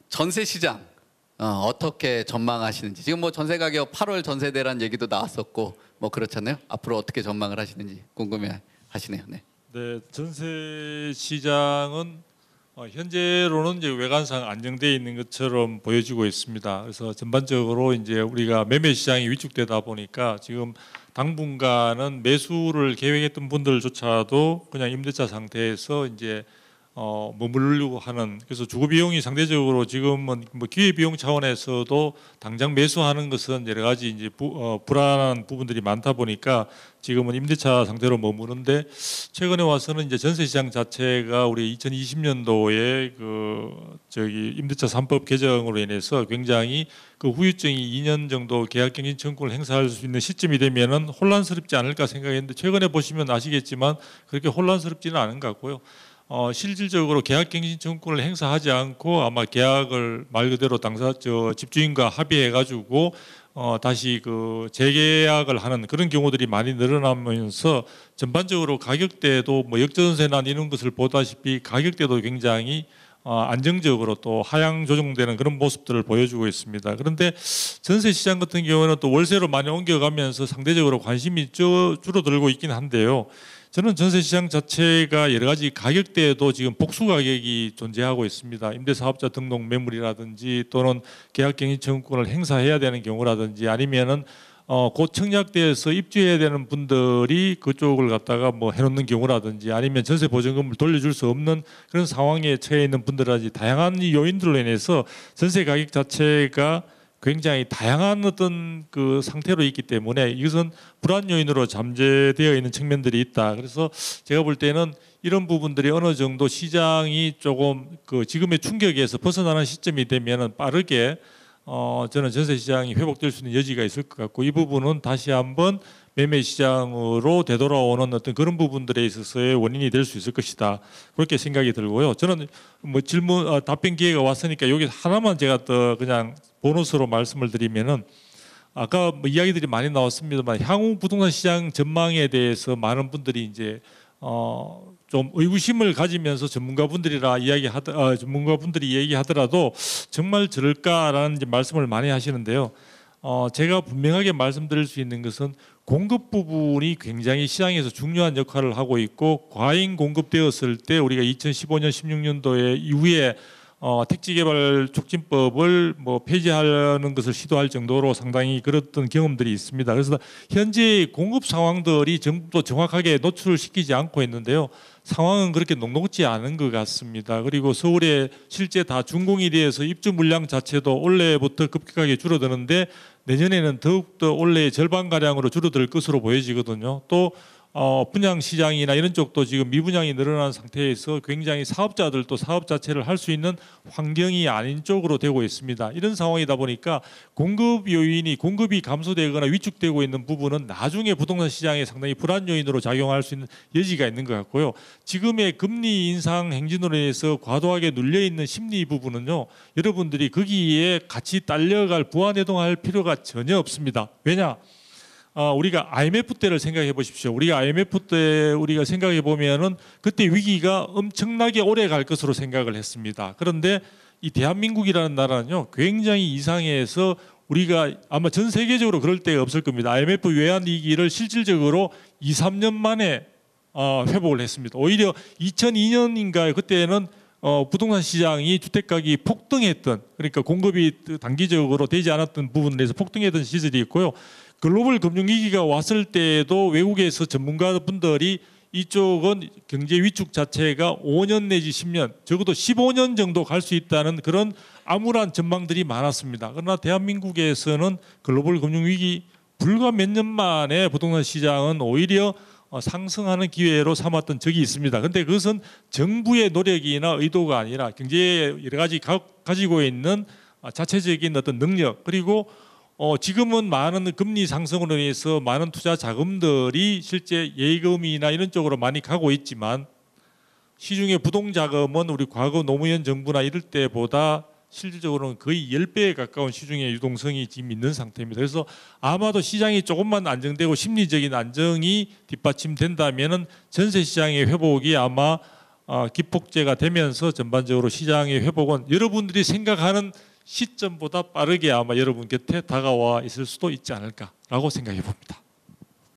전세 시장 어떻게 전망하시는지. 지금 뭐 전세 가격 8월 전세 대란 얘기도 나왔었고 뭐 그렇잖아요. 앞으로 어떻게 전망을 하시는지 궁금해 하시네요. 네. 네, 전세 시장은 현재로는 이제 외관상 안정되어 있는 것처럼 보여지고 있습니다. 그래서 전반적으로 이제 우리가 매매 시장이 위축되다 보니까 지금 당분간은 매수를 계획했던 분들조차도 그냥 임대차 상태에서 이제 머무르려고 하는, 그래서 주거 비용이 상대적으로 지금은 뭐 기회 비용 차원에서도 당장 매수하는 것은 여러 가지 이제 불안한 부분들이 많다 보니까 지금은 임대차 상태로 머무는데, 최근에 와서는 이제 전세 시장 자체가 우리 2020년도에 임대차 3법 개정으로 인해서 굉장히 그 후유증이 2년 정도 계약갱신 청구를 행사할 수 있는 시점이 되면은 혼란스럽지 않을까 생각했는데, 최근에 보시면 아시겠지만 그렇게 혼란스럽지는 않은 것 같고요. 실질적으로 계약갱신 청구를 행사하지 않고 아마 계약을 말 그대로 집주인과 합의해가지고 다시 재계약을 하는 그런 경우들이 많이 늘어나면서 전반적으로 가격대도 뭐 역전세나 이런 것을 보다시피 가격대도 굉장히 안정적으로 또 하향 조정되는 그런 모습들을 보여주고 있습니다. 그런데 전세 시장 같은 경우는 또 월세로 많이 옮겨가면서 상대적으로 관심이 줄어들고 있긴 한데요. 저는 전세 시장 자체가 여러 가지 가격대에도 지금 복수 가격이 존재하고 있습니다. 임대사업자 등록 매물이라든지 또는 계약갱신 청구권을 행사해야 되는 경우라든지, 아니면은 곧 청약대에서 입주해야 되는 분들이 그쪽을 갖다가 뭐 해놓는 경우라든지, 아니면 전세 보증금을 돌려줄 수 없는 그런 상황에 처해 있는 분들이라든지 다양한 요인들로 인해서 전세 가격 자체가 굉장히 다양한 어떤 그 상태로 있기 때문에 이것은 불안 요인으로 잠재되어 있는 측면들이 있다. 그래서 제가 볼 때는 이런 부분들이 어느 정도 시장이 조금 지금의 충격에서 벗어나는 시점이 되면은 빠르게 저는 전세 시장이 회복될 수 있는 여지가 있을 것 같고, 이 부분은 다시 한번 매매 시장으로 되돌아오는 어떤 그런 부분들에 있어서의 원인이 될 수 있을 것이다, 그렇게 생각이 들고요. 저는 뭐 답변 기회가 왔으니까 여기 하나만 제가 더 그냥 보너스로 말씀을 드리면은, 아까 뭐 이야기들이 많이 나왔습니다만 향후 부동산 시장 전망에 대해서 많은 분들이 이제 좀 의구심을 가지면서 전문가분들이 얘기하더라도 정말 저럴까라는 이제 말씀을 많이 하시는데요. 제가 분명하게 말씀드릴 수 있는 것은 공급 부분이 굉장히 시장에서 중요한 역할을 하고 있고, 과잉 공급되었을 때 우리가 2015년 16년도에 이후에 택지개발 촉진법을 뭐 폐지하는 것을 시도할 정도로 상당히 그랬던 경험들이 있습니다. 그래서 현재 공급 상황들이 정부도 정확하게 노출시키지 않고 있는데요. 상황은 그렇게 녹록지 않은 것 같습니다. 그리고 서울에 실제 다 준공이 돼서 입주 물량 자체도 올해부터 급격하게 줄어드는데, 내년에는 더욱더 올해의 절반가량으로 줄어들 것으로 보여지거든요. 또 분양 시장이나 이런 쪽도 지금 미분양이 늘어난 상태에서 굉장히 사업자들도 사업 자체를 할 수 있는 환경이 아닌 쪽으로 되고 있습니다. 이런 상황이다 보니까 공급이 감소되거나 위축되고 있는 부분은 나중에 부동산 시장에 상당히 불안 요인으로 작용할 수 있는 여지가 있는 것 같고요. 지금의 금리 인상 행진으로 인해서 과도하게 눌려 있는 심리 부분은요, 여러분들이 거기에 같이 딸려갈 부안해동할 필요가 전혀 없습니다. 왜냐? 우리가 IMF 때를 생각해 보십시오. 우리가 IMF 때 우리가 생각해 보면은 그때 위기가 엄청나게 오래 갈 것으로 생각을 했습니다. 그런데 이 대한민국이라는 나라는요, 굉장히 이상해서 우리가 아마 전 세계적으로 그럴 때가 없을 겁니다. IMF 외환 위기를 실질적으로 2, 3년 만에 회복을 했습니다. 오히려 2002년인가요? 그때는 부동산 시장이 주택 가격이 폭등했던, 그러니까 공급이 단기적으로 되지 않았던 부분에서 폭등했던 시절이 있고요. 글로벌 금융위기가 왔을 때에도 외국에서 전문가분들이 이쪽은 경제 위축 자체가 5년 내지 10년, 적어도 15년 정도 갈 수 있다는 그런 암울한 전망들이 많았습니다. 그러나 대한민국에서는 글로벌 금융위기 불과 몇 년 만에 부동산 시장은 오히려 상승하는 기회로 삼았던 적이 있습니다. 그런데 그것은 정부의 노력이나 의도가 아니라 경제에 여러 가지 가지고 있는 자체적인 어떤 능력, 그리고 지금은 많은 금리 상승으로 인해서 많은 투자 자금들이 실제 예금이나 이런 쪽으로 많이 가고 있지만, 시중의 부동자금은 우리 과거 노무현 정부나 이럴 때보다 실질적으로는 거의 10배에 가까운 시중의 유동성이 지금 있는 상태입니다. 그래서 아마도 시장이 조금만 안정되고 심리적인 안정이 뒷받침된다면은 전세 시장의 회복이 아마 기폭제가 되면서 전반적으로 시장의 회복은 여러분들이 생각하는 시점보다 빠르게 아마 여러분 곁에 다가와 있을 수도 있지 않을까라고 생각해 봅니다.